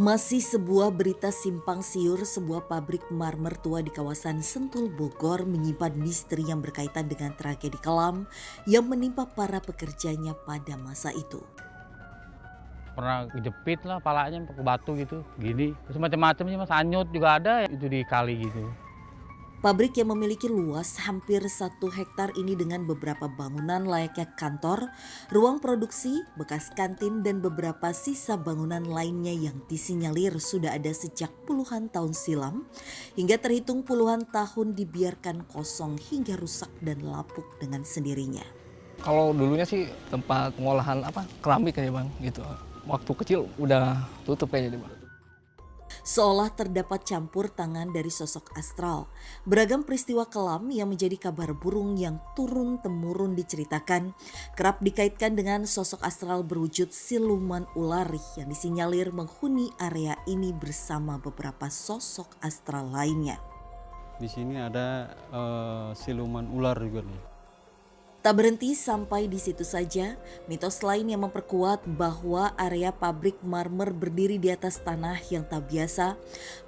Masih sebuah berita simpang siur, sebuah pabrik marmer tua di kawasan Sentul Bogor menyimpan misteri yang berkaitan dengan tragedi kelam yang menimpa para pekerjanya pada masa itu. Pernah kejepit lah palanya pakai batu gitu, gini. Terus macam-macam sih Mas, hanyut juga ada itu di kali gitu. Pabrik yang memiliki luas hampir 1 hektar ini dengan beberapa bangunan layaknya kantor, ruang produksi, bekas kantin dan beberapa sisa bangunan lainnya yang disinyalir sudah ada sejak puluhan tahun silam hingga terhitung puluhan tahun dibiarkan kosong hingga rusak dan lapuk dengan sendirinya. Kalau dulunya sih tempat pengolahan keramik kayak Bang gitu. Waktu kecil udah tutup kayaknya Bang. Seolah terdapat campur tangan dari sosok astral. Beragam peristiwa kelam yang menjadi kabar burung yang turun-temurun diceritakan kerap dikaitkan dengan sosok astral berwujud siluman ular yang disinyalir menghuni area ini bersama beberapa sosok astral lainnya. Di sini ada siluman ular juga nih. Tak berhenti sampai di situ saja, mitos lain yang memperkuat bahwa area pabrik marmer berdiri di atas tanah yang tak biasa.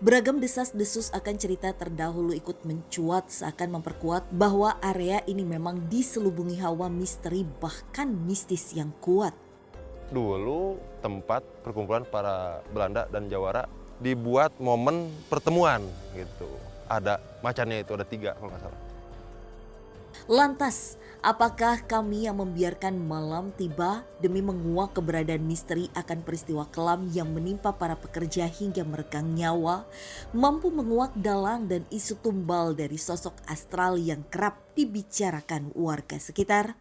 Beragam desas-desus akan cerita terdahulu ikut mencuat seakan memperkuat bahwa area ini memang diselubungi hawa misteri bahkan mistis yang kuat. Dulu tempat perkumpulan para Belanda dan Jawara dibuat momen pertemuan gitu. Ada macannya itu, ada 3 kalau nggak salah. Lantas, apakah kami yang membiarkan malam tiba demi menguak keberadaan misteri akan peristiwa kelam yang menimpa para pekerja hingga meregang nyawa, mampu menguak dalang dan isu tumbal dari sosok astral yang kerap dibicarakan warga sekitar?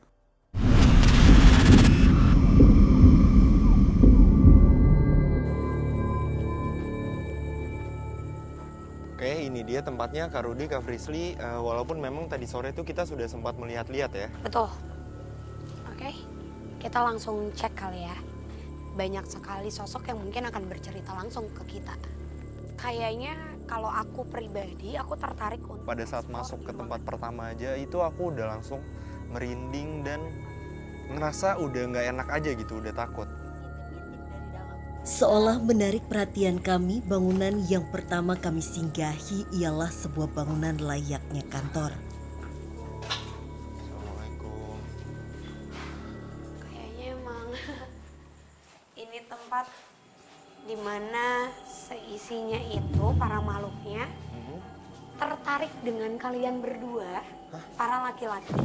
Oke, ini dia tempatnya Kak Rudi, Kak Frisly. Walaupun memang tadi sore itu kita sudah sempat melihat-lihat ya. Betul. Oke, kita langsung cek kali ya. Banyak sekali sosok yang mungkin akan bercerita langsung ke kita. Kayaknya kalau aku pribadi, aku tertarik untuk... Pada saat masuk ke tempat pertama aja, itu aku udah langsung merinding dan ngerasa udah nggak enak aja gitu, udah takut. Seolah menarik perhatian kami, bangunan yang pertama kami singgahi ialah sebuah bangunan layaknya kantor. Assalamualaikum. Kayaknya emang ini tempat dimana seisinya itu para makhluknya tertarik dengan kalian berdua, para laki-laki.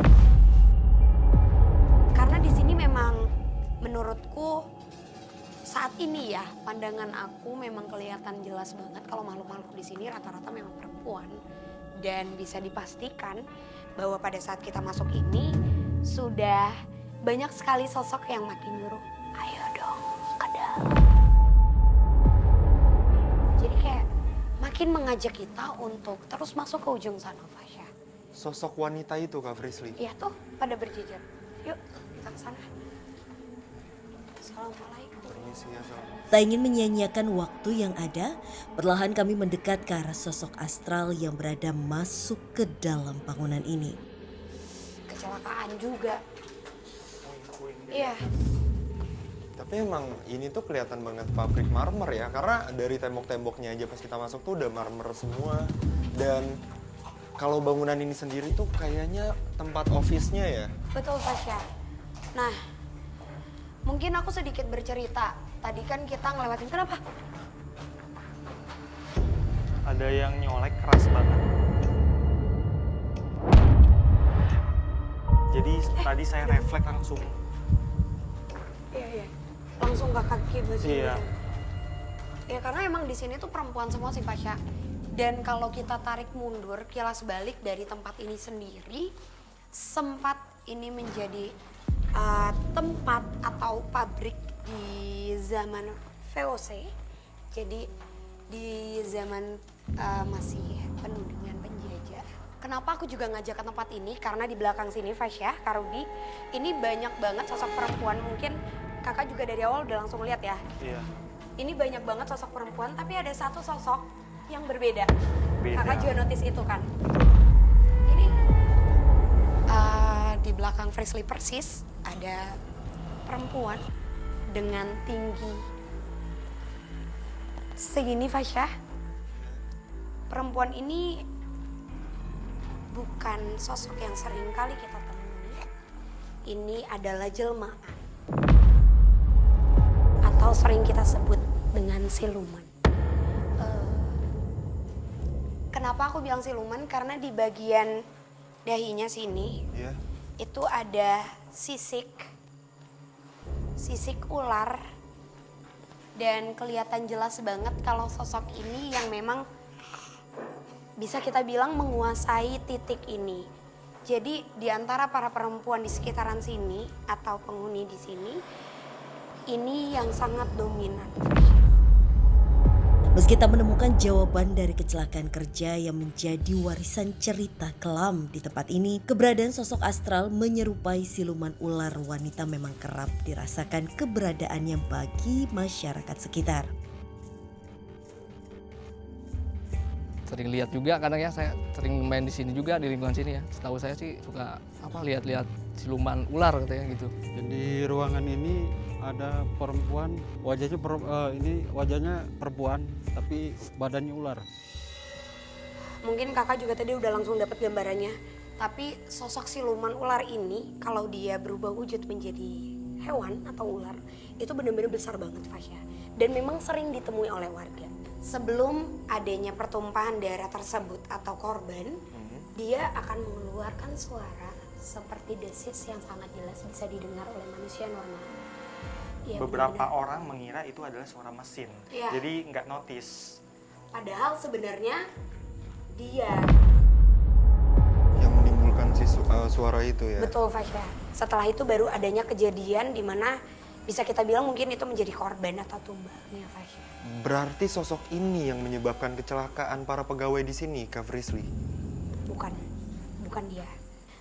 Karena di sini memang menurutku saat ini ya, pandangan aku memang kelihatan jelas banget kalau makhluk-makhluk di sini rata-rata memang perempuan. Dan bisa dipastikan bahwa pada saat kita masuk ini sudah banyak sekali sosok yang makin nyuruh, ayo dong ke dalam. Jadi kayak makin mengajak kita untuk terus masuk ke ujung sana, Fasya. Sosok wanita itu Kak Frisly. Iya tuh, pada berjejer. Yuk, kita ke sana. Assalamualaikum. Tak ingin menyia-nyiakan waktu yang ada, perlahan kami mendekat ke arah sosok astral yang berada masuk ke dalam bangunan ini. Kecelakaan juga. Iya. Tapi emang ini tuh kelihatan banget pabrik marmer ya, karena dari tembok-temboknya aja pas kita masuk tuh udah marmer semua. Dan kalau bangunan ini sendiri tuh kayaknya tempat office-nya ya. Betul, Fasya. Nah, mungkin aku sedikit bercerita. Tadi kan kita ngelewatin, kenapa? Ada yang nyolek keras banget. Jadi tadi saya refleks langsung. Iya. Langsung ke kaki besi. Iya. Ya karena emang di sini tuh perempuan semua sih, Fasya. Dan kalau kita tarik mundur, kilas balik dari tempat ini sendiri, sempat ini menjadi tempat atau pabrik di zaman VOC. Jadi di zaman masih penuh dengan penjajah. Kenapa aku juga ngajak ke tempat ini? Karena di belakang sini, Fasya, Kak Rudi, ini banyak banget sosok perempuan. Mungkin kakak juga dari awal udah langsung lihat ya. Iya. Ini banyak banget sosok perempuan, tapi ada satu sosok yang berbeda. Beda. Kakak juga notice itu kan? Ini di belakang Frisly persis ada perempuan dengan tinggi segini Fasya. Perempuan ini bukan sosok yang sering kali kita temui. Ini adalah jelmaan. Atau sering kita sebut dengan siluman. Kenapa aku bilang siluman? Karena di bagian dahinya sini Iya. itu ada sisik ular, dan kelihatan jelas banget kalau sosok ini yang memang bisa kita bilang menguasai titik ini. Jadi di antara para perempuan di sekitaran sini atau penghuni di sini, ini yang sangat dominan. Meski tak menemukan jawaban dari kecelakaan kerja yang menjadi warisan cerita kelam di tempat ini, keberadaan sosok astral menyerupai siluman ular wanita memang kerap dirasakan keberadaannya bagi masyarakat sekitar. Sering lihat juga kadang ya, saya sering main di sini juga, di lingkungan sini ya. Setahu saya sih suka lihat-lihat siluman ular katanya gitu. Dan di ruangan ini ada perempuan, wajahnya perempuan tapi badannya ular. Mungkin kakak juga tadi udah langsung dapat gambarannya. Tapi sosok siluman ular ini kalau dia berubah wujud menjadi hewan atau ular, itu benar-benar besar banget Fasya. Dan memang sering ditemui oleh warga. Sebelum adanya pertumpahan darah tersebut atau korban, dia akan mengeluarkan suara seperti desis yang sangat jelas bisa didengar oleh manusia normal. Ya, Beberapa benar-benar. orang mengira itu adalah suara mesin. Iya. Jadi nggak notice. Padahal sebenarnya dia. Yang menimbulkan suara itu ya. Betul Fasya. Setelah itu baru adanya kejadian di mana bisa kita bilang mungkin itu menjadi korban atau tumbangnya Fasya. Berarti sosok ini yang menyebabkan kecelakaan para pegawai di sini, Kak Frisly? Bukan dia.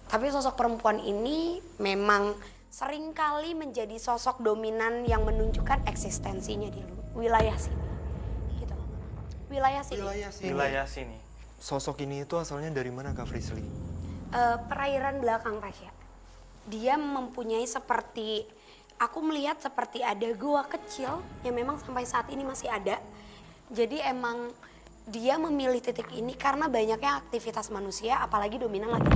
Tapi sosok perempuan ini memang seringkali menjadi sosok dominan yang menunjukkan eksistensinya di wilayah sini. Gitu. Wilayah sini. Wilayah sini. Sosok ini itu asalnya dari mana, Kak Frisly? Perairan belakang Fasya. Dia mempunyai seperti, aku melihat seperti ada gua kecil yang memang sampai saat ini masih ada. Jadi emang dia memilih titik ini karena banyaknya aktivitas manusia, apalagi dominan lagi.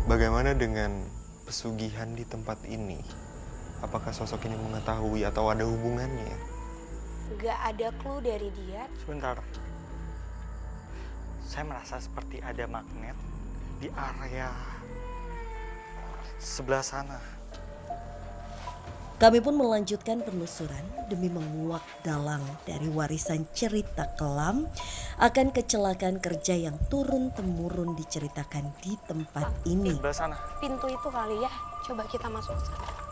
Bagaimana dengan pesugihan di tempat ini? Apakah sosok ini mengetahui atau ada hubungannya? Gak ada clue dari dia. Sebentar. Saya merasa seperti ada magnet di area sebelah sana. Kami pun melanjutkan penelusuran demi menguak dalang dari warisan cerita kelam akan kecelakaan kerja yang turun-temurun diceritakan di tempat ini. Sebelah sana. Pintu itu kali ya, coba kita masuk ke sana.